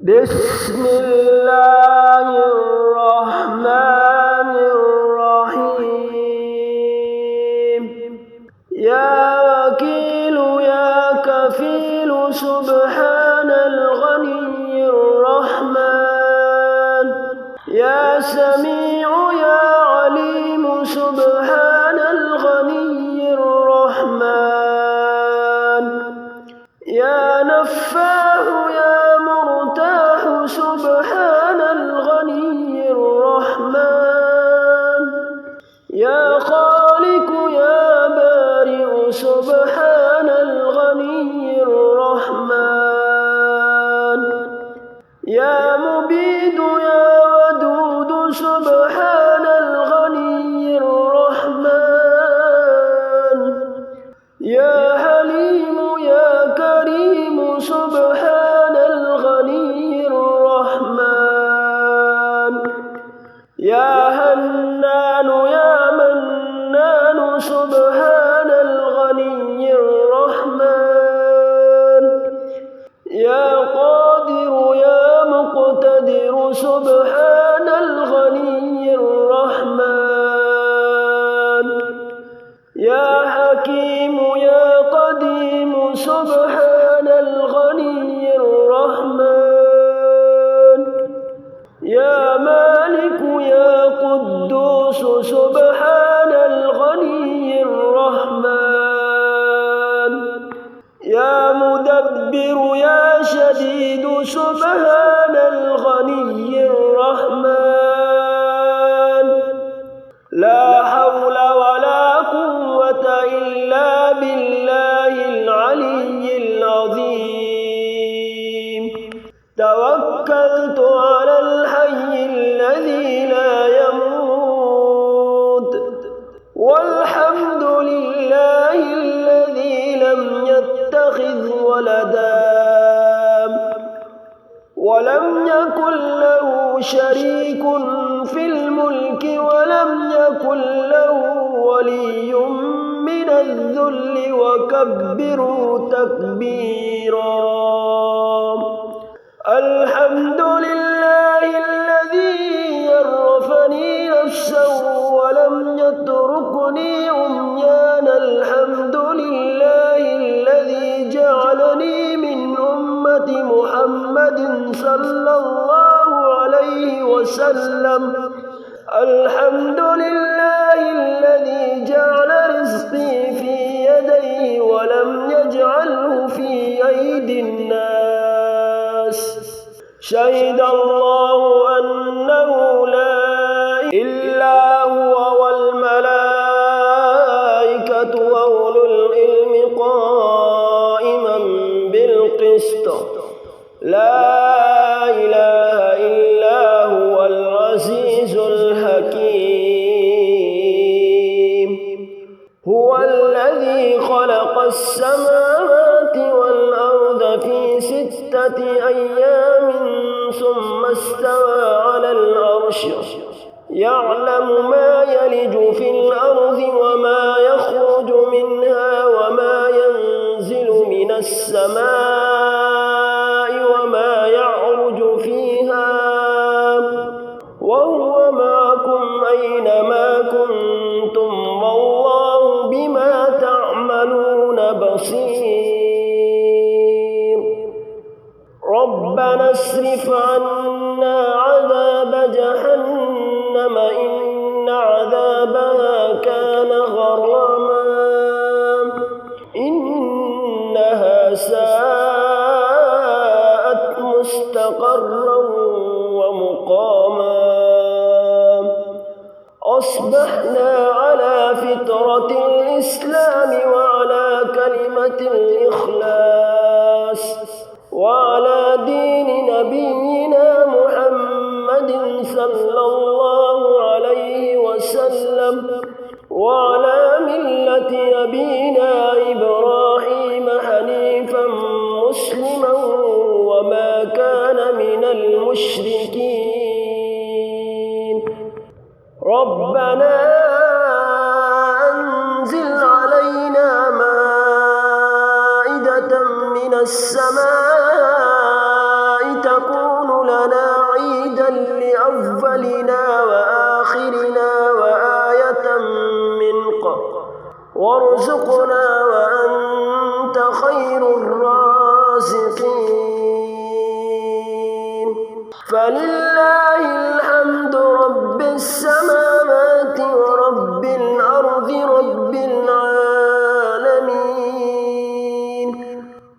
بسم الله الرحمن الرحيم. يا وكيل يا كفيل سبحان الغني الرحمن. يا سميع يا عليم سبحان الغني الرحمن. يا نفاح يا مرتاح سبحان الغني الرحمن. يا خالق يا بارئ سبحان الغني الرحمن. يا مبيد يا ودود سبحان الغني الرحمن. يا حليم يا كريم سبحان الغني الرحمن. يا حنان يا منان سبحان الغني الرحمن. يا قادر يا مقتدر سبحان الغني الرحمن. يا حكيم يا قديم سبحان الغني الرحمن. يا مالك يا قدوس سبحان الغني الرحمن. يا مدبر يا شديد سبحان الغني الرحمن. لا حول ولا قوة إلا بالله العلي العظيم. توكلت على الحي الذي لا يموت. والحمد لله الذي لم يتخذ ولدا ولم يكن له شريك في الملك ولم يكن له ولي من الذل وكبره تكبيرا. الحمد لله الذي عرفني نفسه ولم يتركني عميانا. الحمد لله الذي جعلني من أمة محمد صلى الله عليه وسلم. الحمد لله الذي جعل رزقي في يديه ولم يجعله في أيدي الناس. شهد الله أنه لا إلا هو والملائكة وأولو العلم قائما بالقسط. لا إله إلا هو العزيز الحكيم. هو الذي خلق السماوات والأرض في 6 أيام ثم استوى على العرش. يعلم ما يلج في الأرض وما يخرج منها وما ينزل من السماء وما يعرج فيها. وهو معكم أينما كنتم والله بما تعملون بصير. ربنا اصرف عنا عذاب جهنم إن عذابها كان غراما. إنها ساءت مستقرا ومقاما. أصبحنا على فطرة الإسلام وعلى كلمة الإخلاص وعلى دين نبينا محمد صلى الله عليه وسلم وعلى ملة أبينا إبراهيم حنيفا مسلما وما كان من المشركين. ربنا أنزل علينا مائدة من السماء تكون لأولنا وآخرنا وآية منك وارزقنا وأنت خير الرازقين فلله الحمد رب السماوات ورب الأرض رب العالمين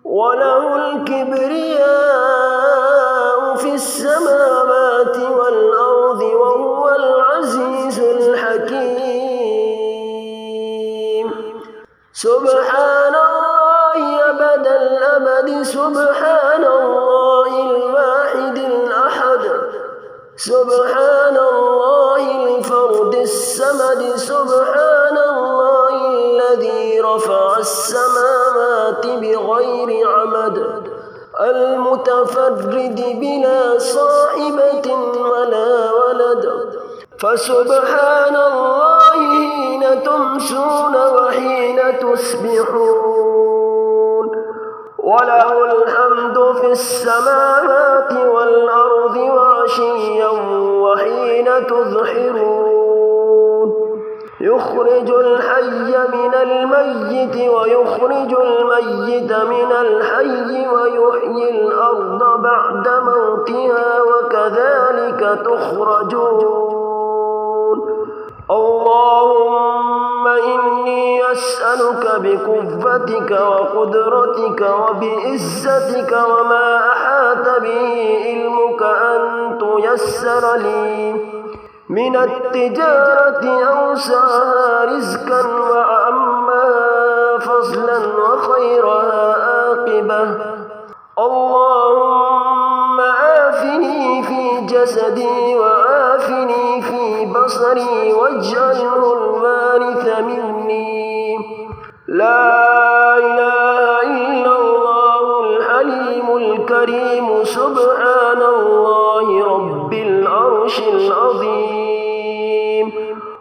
وله الكبرياء في السماوات والأرض وهو العزيز الحكيم سبحان الله أبد الأبد سبحان الله الواحد الأحد سبحان الله الفرد الصمد سبحان الله الذي رفع السماوات بغير عمد المتفرد بلا صاحبة ولا ولد فسبحان الله حين تمسون وحين تصبحون وله الحمد في السماوات والأرض وعشيا وحين تظهرون يخرج الحي من الميت ويخرج الميت من الحي ويحيي الأرض بعد موتها وكذلك تخرجون اللهم إني أسألك بقوتك وقدرتك وبعزتك وما أحاط به علمك أن تيسر لي من التجارة أوسعها رزقا وأعمها فضلا وخيرها عاقبة اللهم آفني في جسدي وآفني في بصري واجعله الوارث مني لا إله إلا الله الحليم الكريم سبحان الله رب العرش العظيم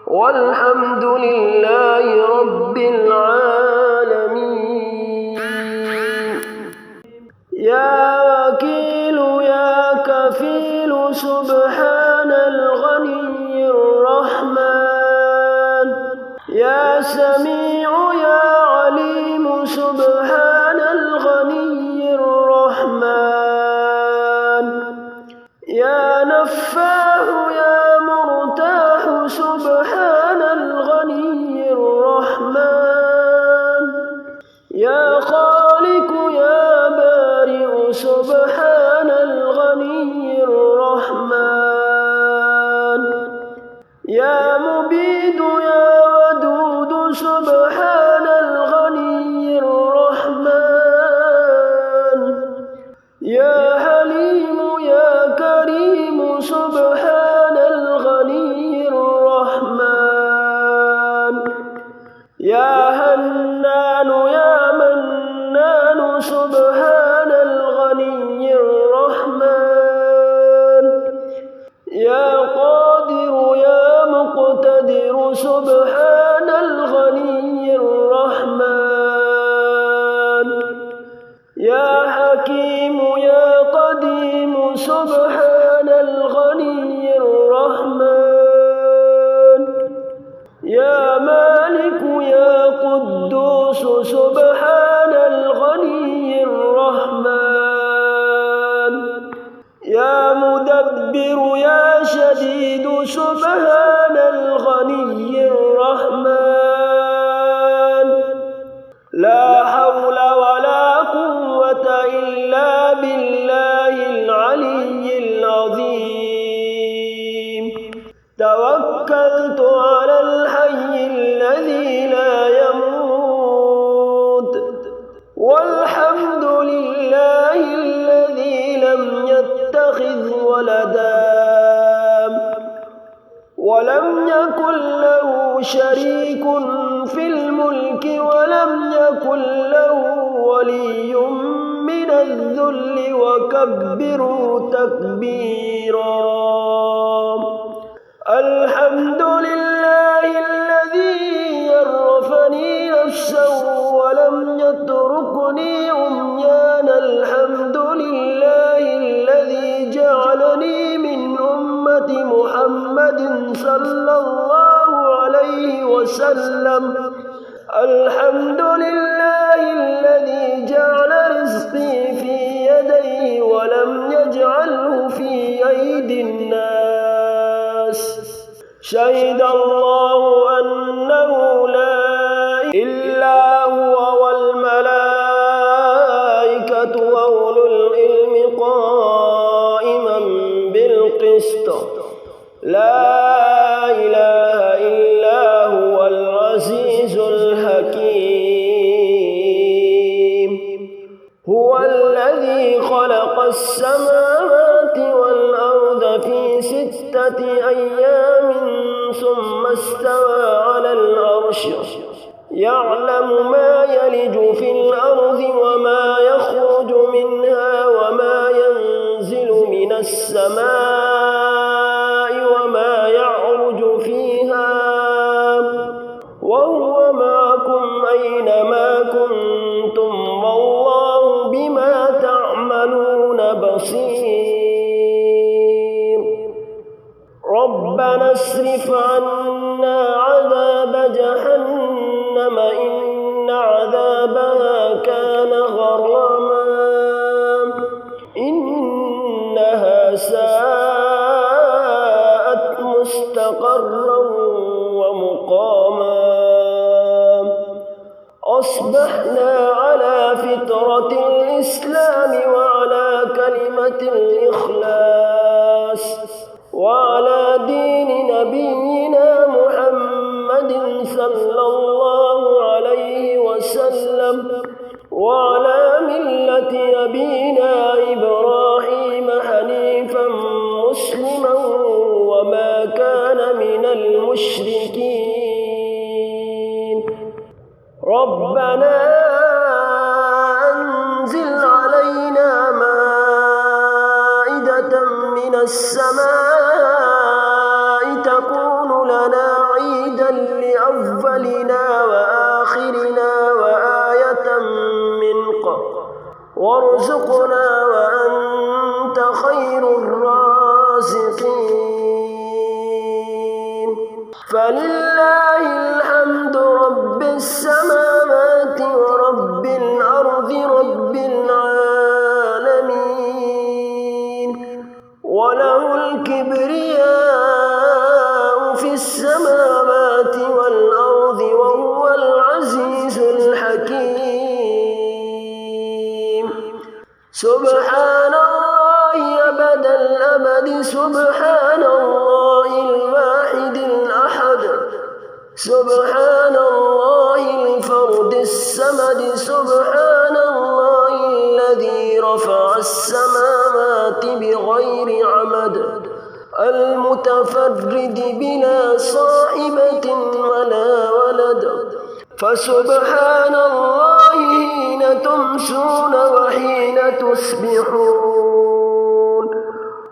والحمد لله رب العالمين يا وكيل يا كفيل سبحان الغني الرحمن يا سميع يا عليم سبحان الغني الرحمن يا نفاح يا مرتاح سبحان الغني الرحمن يا خالق يا بارئ سبحان الغني الرحمن يا مبيد يا ودود سبحان الغني الرحمن يا حليم يا كريم سبحان الغني الرحمن يا حنان يا منان سبحان الغني الرحمن يا قادر يا مقتدر سبحان الغني الرحمن يا حكيم يا قديم سبحان الغني الرحمن يا مالك يا قدوس سبحان الغني الرحمن يا مدبر يا شديد سبحان الغني الرحمن لا حول ولا قوة إلا بالله العلي العظيم توكلت على الحي الذي لا يموت والحمد لله الذي لم يتخذ ولدا ولم يكن له شريك في الملك ولم يكن له ولي من الذل وكبره تكبيرا الحمد لله الذي عرفني نفسه ولم يتركني عميانا الحمد لله الذي جعلني من محمد صلى الله عليه وسلم. الحمد لله الذي جعل رزقي في يديه ولم يجعله في أيدي الناس. شهد الله أنه لا إله إلا هو والملائكة وأولو العلم قائما بالقسط. لا إله إلا هو العزيز الحكيم. هو الذي خلق السماوات والأرض في 6 أيام ثم استوى على العرش يعلم ما يلج في الأرض وما يخرج منها وما ينزل من السماء وما يعرج فيها وهو معكم أينما كنتم والله بما تعملون بصير. ربنا اصرف عنا عذاب جهنم إن عذابها كان غراما إنها ساءت مستقرا ومقاما. أصبحنا على فطرة الإسلام وعلى كلمة الإخلاص وعلى دين نبينا محمد صلى الله عليه وسلم وعلى ملة أبينا إبراهيم حنيفا مسلما وما كان من المشركين. ربنا أنزل علينا مائدة من السماء تكون لنا عيدا لأولنا وآخرنا وآية منك وارزقنا وأنت خير الرازقين. فلله الحمد رب السماوات ورب الأرض رب العالمين وله الكبرياء في السماوات والأرض وهو العزيز الحكيم. سبحان الله أبد الأبد سبحان الله الواحد الأحد سبحان الله الفرد الصمد سبحان الله الذي رفع السماوات بغير عمد المتفرد بلا صاحبة ولا ولد. فسبحان الله حين تمسون وحين تصبحون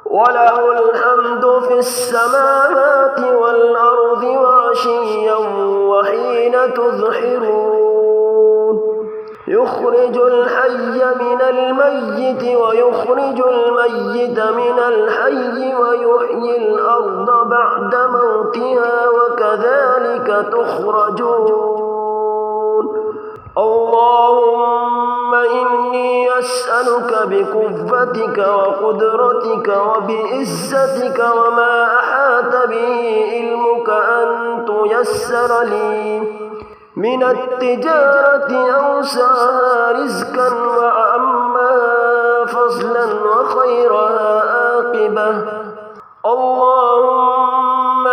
وله الحمد في السماوات والأرض وعشيا وحين تظهرون. يخرج الحي من الميت ويخرج الميت من الحي ويحيي الأرض بعد موتها وكذلك تخرجون. اللهم إني أسألك بقوتك وقدرتك وبعزتك وما أحاط به علمك أن تيسر لي من التجارة أوسعها رزقا وأعمها فضلا وخيرها عاقبة. اللهم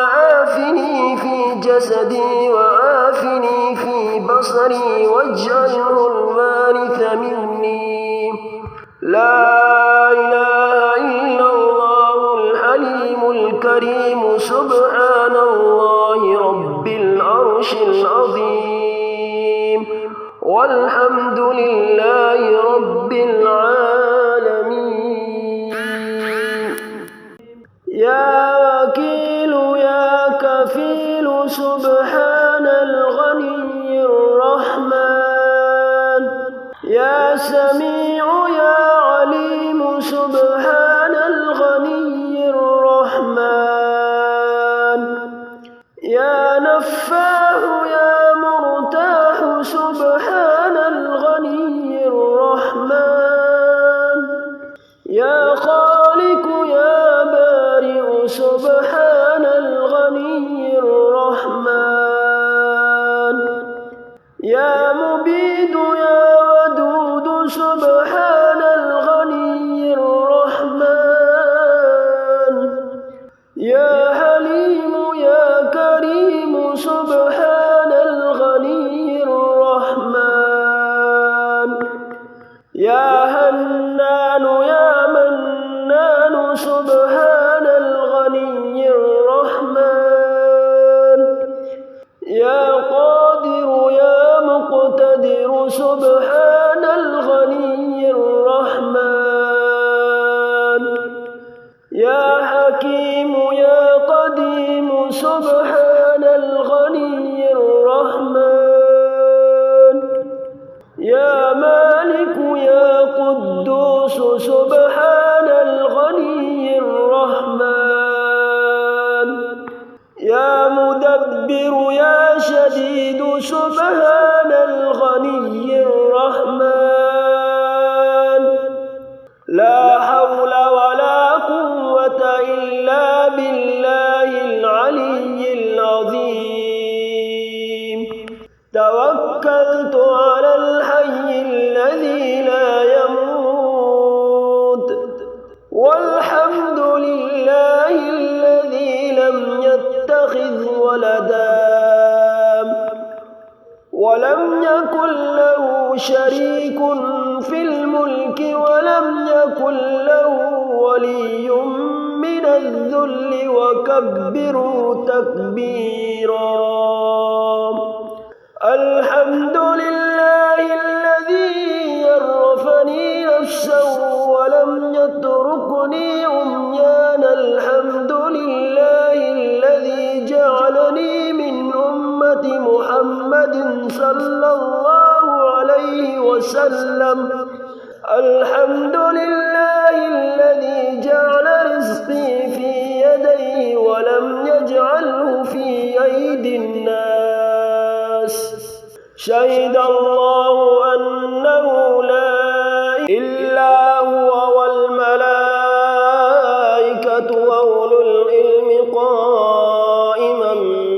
آفني في جسدي وآفني في بصري واجعله الوارث مني. لا إله إلا الله الحليم الكريم سبحان الله رب العرش العظيم والحمد لله رب العالمين. يا وكيل يا كفيل سبحان الغني الرحمن. يا سميع يا عليم سبحان الغني الرحمن. سبحان الغني الرحمن يا قادر يا مقتدر سبحان الغني الرحمن يا حكيم يا قديم سبحان الغني الرحمن يا مالك يا قدوس سبحان الغني الرحمن يا مدبر يا شديد سبحان الغني الرحمن لا حول ولا قوة إلا بالله العلي العظيم توكلت على الحي الذي لا يموت والحمد لله الذي لم يتخذ ولدا ولم يكن له شريك في الملك ولم يكن له ولي من الذل وكبره تكبيرا الحمد لله الذي يرفني نفسه ولم يتركني عميانا الحمد لله الذي جعلني من أمة محمد صلى الله عليه وسلم الحمد لله الذي جعل رزقي في يديه ولم يجعله في أيدي الناس شهد الله أنه لا إلا هو والملائكة وأولو العلم قائما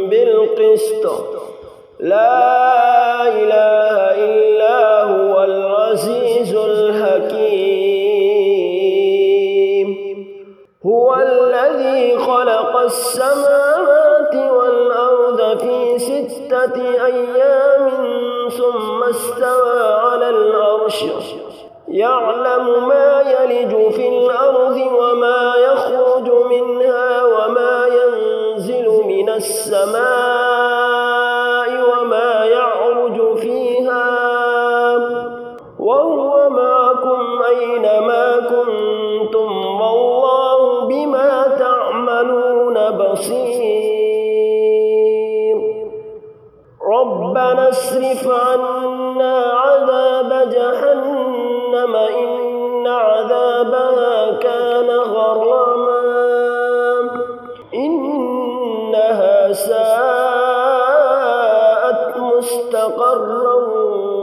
بالقسط لا إله إلا هو العزيز الحكيم هو الذي خلق السماوات والأرض في 6 أيام ثم استوى على العرش يعلم ما يلج في الأرض وما يخرج منها وما ينزل من السماء وما يعرج فيها وهو معكم أينما كنتم والله بما تعملون بصير ربنا اصرف عنا عذاب جهنم إن عذابها كان غراما إنها ساءت مستقرا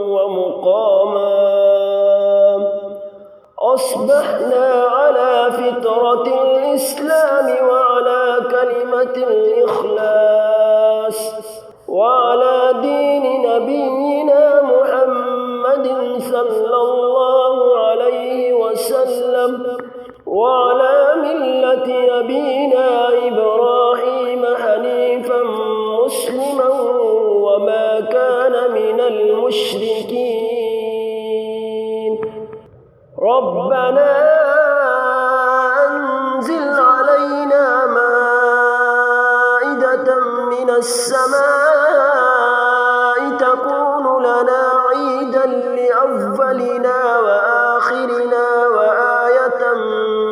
ومقاما أصبحنا على فطرة الإسلام وعلى كلمة الإخلاص وعلى دين نبينا محمد صلى الله عليه وسلم وعلى ملة أبينا إبراهيم حنيفا مسلما وما كان من المشركين ربنا أنزل علينا مائدة من السماء تكون لنا عيدا لأولنا وآخرنا وآية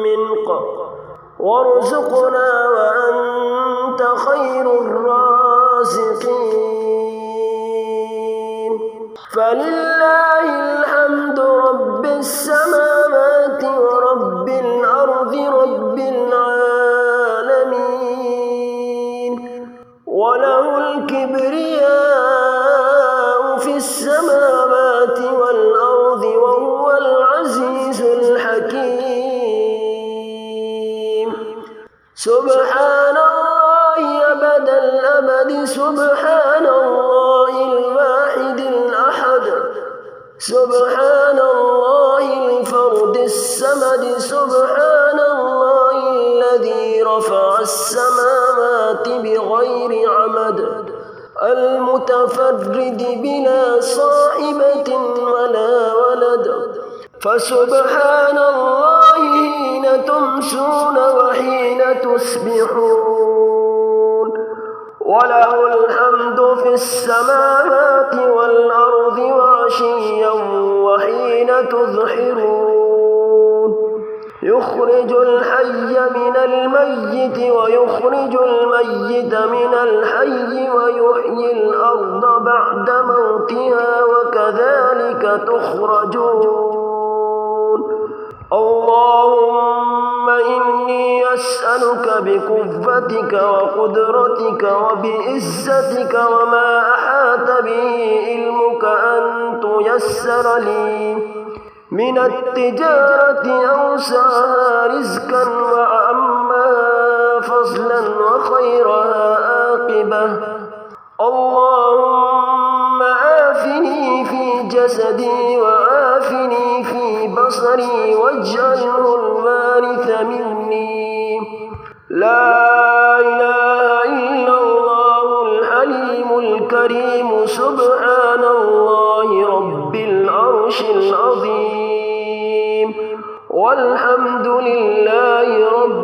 منك وارزقنا وأنت خير الرازقين فلله الحمد رب السماوات ورب الأرض رب العالمين وله الكبرياء في السماوات والأرض وهو العزيز الحكيم سبحان الله أبد الأبد سبحان الله الواحد الأحد سبحان الله الفرد الصمد سبحان الله الذي رفع السماوات بغير عمد المتفرد بلا صاحبة ولا ولد فسبحان الله حين حين تمسون وحين تصبحون وله الحمد في السماوات والأرض وعشيا وحين تظهرون يخرج الحي من الميت ويخرج الميت من الحي ويحيي الأرض بعد موتها وكذلك تخرجون اللهم إني أسألك بقوتك وقدرتك وبعزتك وما أحاط به علمك أن تيسر لي من التجارة أوسعها رزقا وأعمها فضلا وخيرها عاقبة اللهم آفني في جسدي وآفني في بصري واجعله الوارث مني لا إله إلا الله الحليم الكريم سبحان الله رب العرش العظيم والحمد لله رب